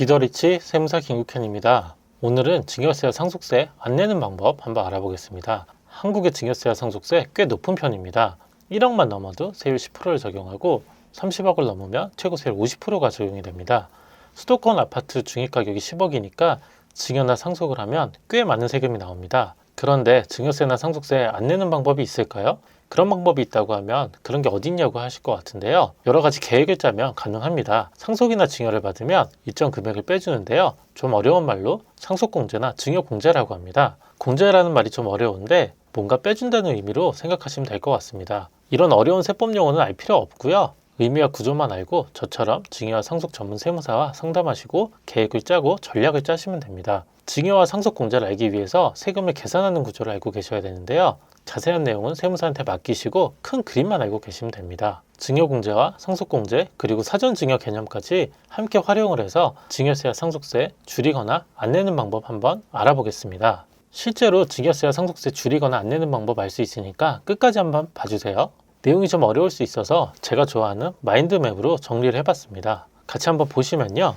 비더리치 세무사 김국현입니다. 오늘은 증여세와 상속세 안 내는 방법 한번 알아보겠습니다. 한국의 증여세와 상속세 꽤 높은 편입니다. 1억만 넘어도 세율 10%를 적용하고 30억을 넘으면 최고 세율 50%가 적용이 됩니다. 수도권 아파트 중위가격이 10억이니까 증여나 상속을 하면 꽤 많은 세금이 나옵니다. 그런데 증여세나 상속세 안 내는 방법이 있을까요? 그런 방법이 있다고 하면 그런 게 어디 있냐고 하실 것 같은데요. 여러 가지 계획을 짜면 가능합니다. 상속이나 증여를 받으면 일정 금액을 빼주는데요. 좀 어려운 말로 상속공제나 증여공제라고 합니다. 공제라는 말이 좀 어려운데 뭔가 빼준다는 의미로 생각하시면 될 것 같습니다. 이런 어려운 세법 용어는 알 필요 없고요. 의미와 구조만 알고 저처럼 증여와 상속 전문 세무사와 상담하시고 계획을 짜고 전략을 짜시면 됩니다. 증여와 상속 공제를 알기 위해서 세금을 계산하는 구조를 알고 계셔야 되는데요. 자세한 내용은 세무사한테 맡기시고 큰 그림만 알고 계시면 됩니다. 증여공제와 상속공제 그리고 사전증여 개념까지 함께 활용을 해서 증여세와 상속세 줄이거나 안 내는 방법 한번 알아보겠습니다. 실제로 증여세와 상속세 줄이거나 안 내는 방법 알 수 있으니까 끝까지 한번 봐주세요. 내용이 좀 어려울 수 있어서 제가 좋아하는 마인드맵으로 정리를 해봤습니다. 같이 한번 보시면요.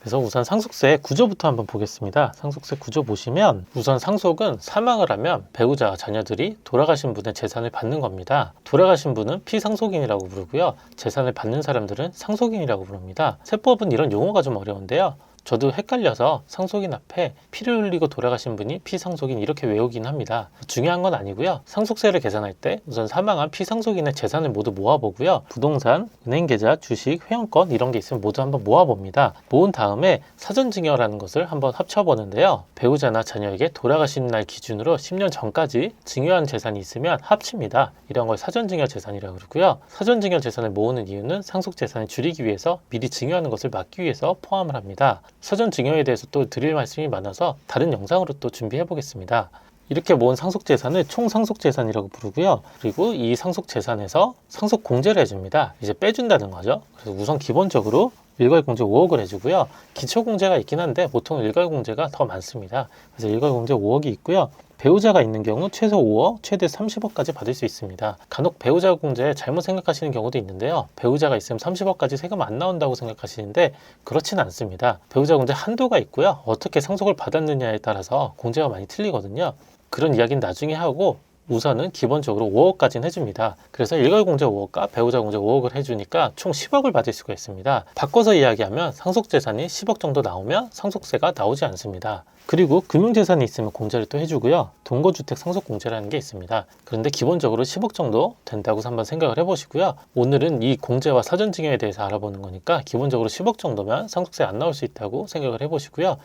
그래서 우선 상속세 구조부터 한번 보겠습니다. 상속세 구조 보시면 우선 상속은 사망을 하면 배우자와 자녀들이 돌아가신 분의 재산을 받는 겁니다. 돌아가신 분은 피상속인이라고 부르고요. 재산을 받는 사람들은 상속인이라고 부릅니다. 세법은 이런 용어가 좀 어려운데요. 저도 헷갈려서 상속인 앞에 피를 흘리고 돌아가신 분이 피상속인 이렇게 외우긴 합니다. 중요한 건 아니고요. 상속세를 계산할 때 우선 사망한 피상속인의 재산을 모두 모아보고요. 부동산, 은행계좌, 주식, 회원권 이런 게 있으면 모두 한번 모아봅니다. 모은 다음에 사전증여라는 것을 한번 합쳐보는데요. 배우자나 자녀에게 돌아가신 날 기준으로 10년 전까지 증여한 재산이 있으면 합칩니다. 이런 걸 사전증여 재산이라고 그러고요. 사전증여 재산을 모으는 이유는 상속재산을 줄이기 위해서 미리 증여하는 것을 막기 위해서 포함을 합니다. 사전 증여에 대해서 또 드릴 말씀이 많아서 다른 영상으로 또 준비해 보겠습니다. 이렇게 모은 상속재산을 총상속재산이라고 부르고요. 그리고 이 상속재산에서 상속공제를 해줍니다. 이제 빼준다는 거죠. 그래서 우선 기본적으로 일괄공제 5억을 해주고요. 기초공제가 있긴 한데 보통 일괄공제가 더 많습니다. 그래서 일괄공제 5억이 있고요. 배우자가 있는 경우 최소 5억, 최대 30억까지 받을 수 있습니다. 간혹 배우자 공제 잘못 생각하시는 경우도 있는데요. 배우자가 있으면 30억까지 세금 안 나온다고 생각하시는데 그렇지는 않습니다. 배우자 공제 한도가 있고요. 어떻게 상속을 받았느냐에 따라서 공제가 많이 틀리거든요. 그런 이야기는 나중에 하고 우선은 기본적으로 5억까지는 해줍니다. 그래서 일괄공제 5억과 배우자 공제 5억을 해주니까 총 10억을 받을 수가 있습니다. 바꿔서 이야기하면 상속재산이 10억 정도 나오면 상속세가 나오지 않습니다. 그리고 금융재산이 있으면 공제를 또 해주고요. 동거주택 상속공제라는 게 있습니다. 그런데 기본적으로 10억 정도 된다고 한번 생각을 해보시고요. 오늘은 이 공제와 사전증여에 대해서 알아보는 거니까 기본적으로 10억 정도면 상속세 안 나올 수 있다고 생각을 해보시고요.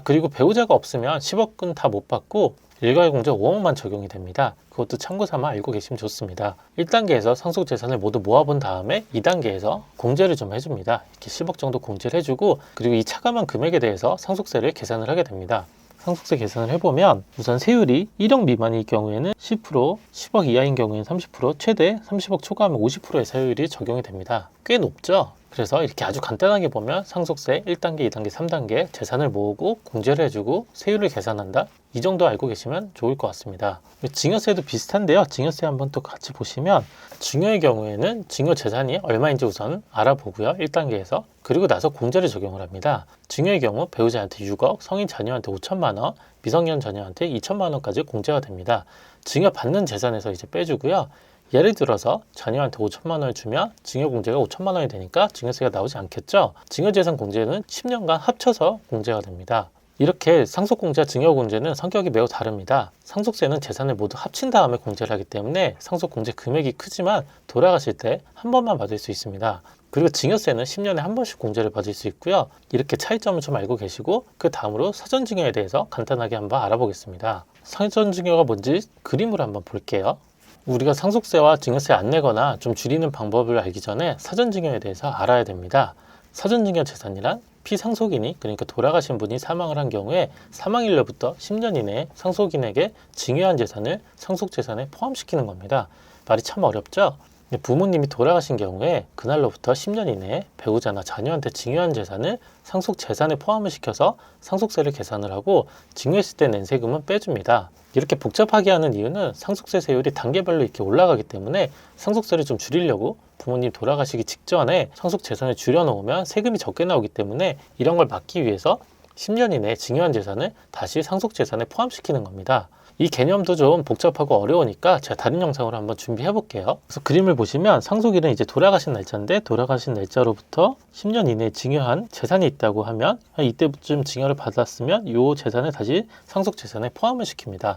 그리고 배우자가 없으면 10억은 다 못 받고 일괄공제 5억만 적용이 됩니다. 그것도 참고 삼아 알고 계시면 좋습니다. 1단계에서 상속재산을 모두 모아본 다음에 2단계에서 공제를 좀 해줍니다. 이렇게 10억 정도 공제를 해주고 그리고 이 차감한 금액에 대해서 상속세를 계산을 하게 됩니다. 상속세 계산을 해보면 우선 세율이 1억 미만일 경우에는 10%, 10억 이하인 경우에는 30%, 최대 30억 초과하면 50%의 세율이 적용이 됩니다. 꽤 높죠? 그래서 이렇게 아주 간단하게 보면 상속세 1단계, 2단계, 3단계 재산을 모으고 공제를 해주고 세율을 계산한다. 이 정도 알고 계시면 좋을 것 같습니다. 증여세도 비슷한데요. 증여세 한번 또 같이 보시면 증여의 경우에는 증여 재산이 얼마인지 우선 알아보고요. 1단계에서. 그리고 나서 공제를 적용을 합니다. 증여의 경우 배우자한테 6억, 성인 자녀한테 5천만 원, 미성년 자녀한테 2천만 원까지 공제가 됩니다. 증여 받는 재산에서 이제 빼주고요. 예를 들어서 자녀한테 5천만 원을 주면 증여공제가 5천만 원이 되니까 증여세가 나오지 않겠죠. 증여재산 공제는 10년간 합쳐서 공제가 됩니다. 이렇게 상속공제와 증여공제는 성격이 매우 다릅니다. 상속세는 재산을 모두 합친 다음에 공제를 하기 때문에 상속공제 금액이 크지만 돌아가실 때 한 번만 받을 수 있습니다. 그리고 증여세는 10년에 한 번씩 공제를 받을 수 있고요. 이렇게 차이점을 좀 알고 계시고 그 다음으로 사전증여에 대해서 간단하게 한번 알아보겠습니다. 사전증여가 뭔지 그림으로 한번 볼게요. 우리가 상속세와 증여세 안 내거나 좀 줄이는 방법을 알기 전에 사전증여에 대해서 알아야 됩니다. 사전증여 재산이란 피상속인이 그러니까 돌아가신 분이 사망을 한 경우에 사망일로부터 10년 이내에 상속인에게 증여한 재산을 상속재산에 포함시키는 겁니다. 말이 참 어렵죠? 근데 부모님이 돌아가신 경우에 그날로부터 10년 이내에 배우자나 자녀한테 증여한 재산을 상속 재산에 포함을 시켜서 상속세를 계산을 하고 증여했을 때 낸 세금은 빼줍니다. 이렇게 복잡하게 하는 이유는 상속세 세율이 단계별로 이렇게 올라가기 때문에 상속세를 좀 줄이려고 부모님 돌아가시기 직전에 상속 재산을 줄여놓으면 세금이 적게 나오기 때문에 이런 걸 막기 위해서 10년 이내에 증여한 재산을 다시 상속 재산에 포함시키는 겁니다. 이 개념도 좀 복잡하고 어려우니까 제가 다른 영상으로 한번 준비해 볼게요. 그래서 그림을 보시면 상속일은 이제 돌아가신 날짜인데 돌아가신 날짜로부터 10년 이내에 증여한 재산이 있다고 하면 이때쯤 증여를 받았으면 이 재산을 다시 상속 재산에 포함을 시킵니다.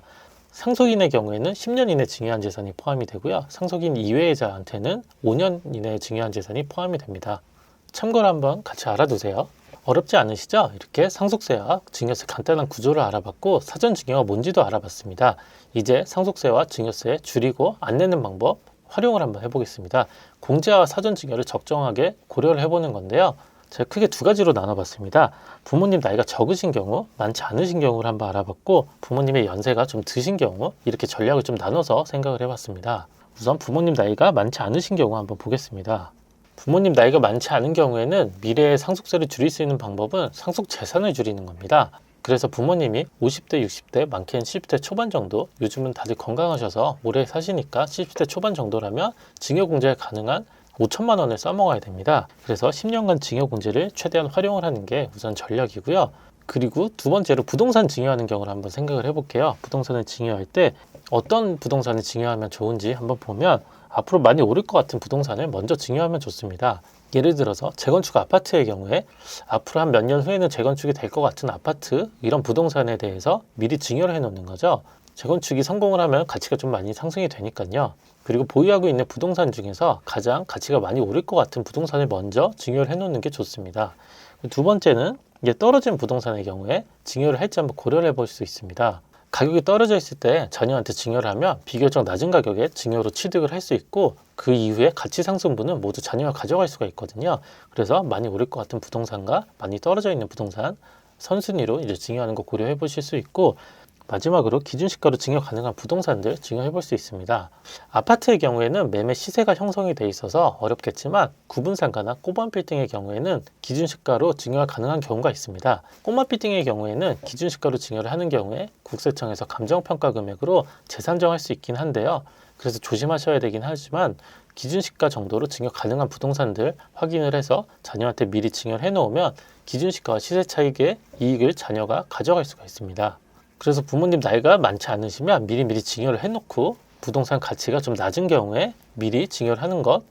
상속인의 경우에는 10년 이내 증여한 재산이 포함이 되고요. 상속인 이외의자한테는 5년 이내에 증여한 재산이 포함이 됩니다. 참고로 한번 같이 알아두세요. 어렵지 않으시죠? 이렇게 상속세와 증여세 간단한 구조를 알아봤고 사전 증여가 뭔지도 알아봤습니다. 이제 상속세와 증여세 줄이고 안 내는 방법 활용을 한번 해보겠습니다. 공제와 사전 증여를 적정하게 고려를 해보는 건데요. 제가 크게 두 가지로 나눠봤습니다. 부모님 나이가 적으신 경우, 많지 않으신 경우를 한번 알아봤고 부모님의 연세가 좀 드신 경우 이렇게 전략을 좀 나눠서 생각을 해봤습니다. 우선 부모님 나이가 많지 않으신 경우 한번 보겠습니다. 부모님 나이가 많지 않은 경우에는 미래에 상속세를 줄일 수 있는 방법은 상속 재산을 줄이는 겁니다. 그래서 부모님이 50대, 60대, 많게는 70대 초반 정도, 요즘은 다들 건강하셔서 오래 사시니까 70대 초반 정도라면 증여공제가 가능한 5천만 원을 써먹어야 됩니다. 그래서 10년간 증여공제를 최대한 활용을 하는 게 우선 전략이고요. 그리고 두 번째로 부동산 증여하는 경우를 한번 생각을 해볼게요. 부동산을 증여할 때 어떤 부동산을 증여하면 좋은지 한번 보면 앞으로 많이 오를 것 같은 부동산을 먼저 증여하면 좋습니다. 예를 들어서 재건축 아파트의 경우에 앞으로 한 몇 년 후에는 재건축이 될 것 같은 아파트 이런 부동산에 대해서 미리 증여를 해놓는 거죠. 재건축이 성공을 하면 가치가 좀 많이 상승이 되니까요. 그리고 보유하고 있는 부동산 중에서 가장 가치가 많이 오를 것 같은 부동산을 먼저 증여를 해놓는 게 좋습니다. 두 번째는 이제 떨어진 부동산의 경우에 증여를 할지 한번 고려를 해볼 수 있습니다. 가격이 떨어져 있을 때 자녀한테 증여를 하면 비교적 낮은 가격에 증여로 취득을 할 수 있고 그 이후에 가치 상승분은 모두 자녀가 가져갈 수가 있거든요. 그래서 많이 오를 것 같은 부동산과 많이 떨어져 있는 부동산 선순위로 이제 증여하는 거 고려해 보실 수 있고 마지막으로 기준시가로 증여 가능한 부동산들 증여해 볼 수 있습니다. 아파트의 경우에는 매매 시세가 형성이 돼 있어서 어렵겠지만 구분상가나 꼬마 빌딩의 경우에는 기준시가로 증여가 가능한 경우가 있습니다. 꼬마 빌딩의 경우에는 기준시가로 증여를 하는 경우에 국세청에서 감정평가 금액으로 재산정할 수 있긴 한데요. 그래서 조심하셔야 되긴 하지만 기준시가 정도로 증여 가능한 부동산들 확인을 해서 자녀한테 미리 증여를 해놓으면 기준시가와 시세 차익의 이익을 자녀가 가져갈 수가 있습니다. 그래서 부모님 나이가 많지 않으시면 미리미리 증여를 해놓고 부동산 가치가 좀 낮은 경우에 미리 증여를 하는 것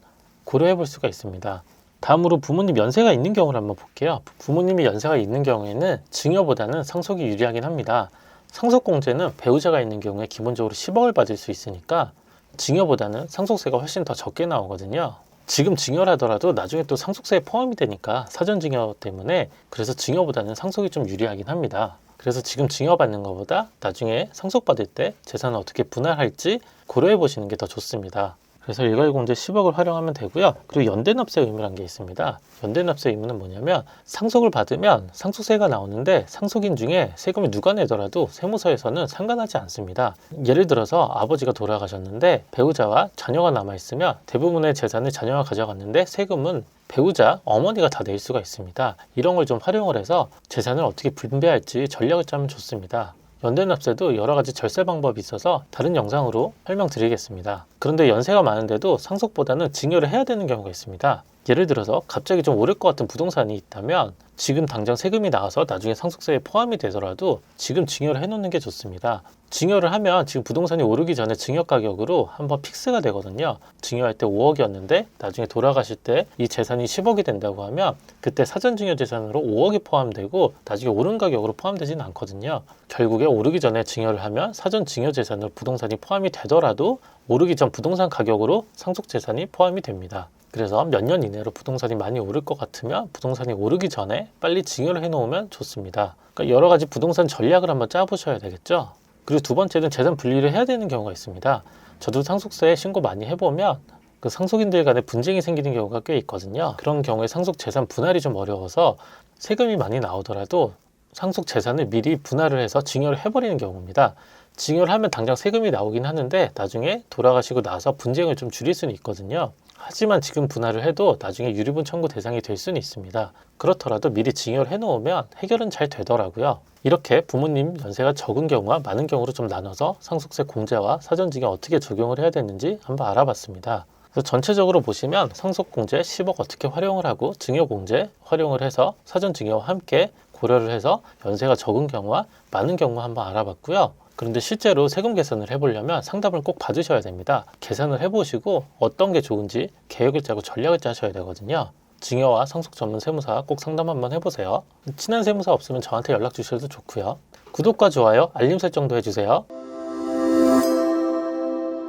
고려해 볼 수가 있습니다. 다음으로 부모님 연세가 있는 경우를 한번 볼게요. 부모님이 연세가 있는 경우에는 증여보다는 상속이 유리하긴 합니다. 상속공제는 배우자가 있는 경우에 기본적으로 10억을 받을 수 있으니까 증여보다는 상속세가 훨씬 더 적게 나오거든요. 지금 증여를 하더라도 나중에 또 상속세에 포함이 되니까 사전증여 때문에 그래서 증여보다는 상속이 좀 유리하긴 합니다. 그래서 지금 증여받는 것보다 나중에 상속받을 때 재산을 어떻게 분할할지 고려해 보시는 게 더 좋습니다. 그래서 일괄공제 10억을 활용하면 되고요. 그리고 연대납세 의무라는 게 있습니다. 연대납세 의무는 뭐냐면 상속을 받으면 상속세가 나오는데 상속인 중에 세금을 누가 내더라도 세무서에서는 상관하지 않습니다. 예를 들어서 아버지가 돌아가셨는데 배우자와 자녀가 남아있으면 대부분의 재산을 자녀가 가져갔는데 세금은 배우자, 어머니가 다 낼 수가 있습니다. 이런 걸 좀 활용을 해서 재산을 어떻게 분배할지 전략을 짜면 좋습니다. 연대납세도 여러 가지 절세 방법이 있어서 다른 영상으로 설명드리겠습니다. 그런데 연세가 많은데도 상속보다는 증여를 해야 되는 경우가 있습니다. 예를 들어서 갑자기 좀 오를 것 같은 부동산이 있다면 지금 당장 세금이 나와서 나중에 상속세에 포함이 되더라도 지금 증여를 해놓는 게 좋습니다. 증여를 하면 지금 부동산이 오르기 전에 증여 가격으로 한번 픽스가 되거든요. 증여할 때 5억이었는데 나중에 돌아가실 때 이 재산이 10억이 된다고 하면 그때 사전증여 재산으로 5억이 포함되고 나중에 오른 가격으로 포함되지는 않거든요. 결국에 오르기 전에 증여를 하면 사전증여 재산으로 부동산이 포함이 되더라도 오르기 전 부동산 가격으로 상속 재산이 포함이 됩니다. 그래서 몇 년 이내로 부동산이 많이 오를 것 같으면 부동산이 오르기 전에 빨리 증여를 해놓으면 좋습니다. 그러니까 여러 가지 부동산 전략을 한번 짜보셔야 되겠죠. 그리고 두 번째는 재산 분리를 해야 되는 경우가 있습니다. 저도 상속세 신고 많이 해보면 그 상속인들 간에 분쟁이 생기는 경우가 꽤 있거든요. 그런 경우에 상속 재산 분할이 좀 어려워서 세금이 많이 나오더라도 상속 재산을 미리 분할을 해서 증여를 해버리는 경우입니다. 증여를 하면 당장 세금이 나오긴 하는데 나중에 돌아가시고 나서 분쟁을 좀 줄일 수는 있거든요. 하지만 지금 분할을 해도 나중에 유류분 청구 대상이 될 수는 있습니다. 그렇더라도 미리 증여를 해놓으면 해결은 잘 되더라고요. 이렇게 부모님 연세가 적은 경우와 많은 경우로 좀 나눠서 상속세 공제와 사전증여 어떻게 적용을 해야 되는지 한번 알아봤습니다. 그래서 전체적으로 보시면 상속공제 10억 어떻게 활용을 하고 증여공제 활용을 해서 사전증여와 함께 고려를 해서 연세가 적은 경우와 많은 경우 한번 알아봤고요. 그런데 실제로 세금 계산을 해보려면 상담을 꼭 받으셔야 됩니다. 계산을 해보시고 어떤 게 좋은지 계획을 짜고 전략을 짜셔야 되거든요. 증여와 상속 전문 세무사 꼭 상담 한번 해보세요. 친한 세무사 없으면 저한테 연락 주셔도 좋고요. 구독과 좋아요, 알림 설정도 해주세요.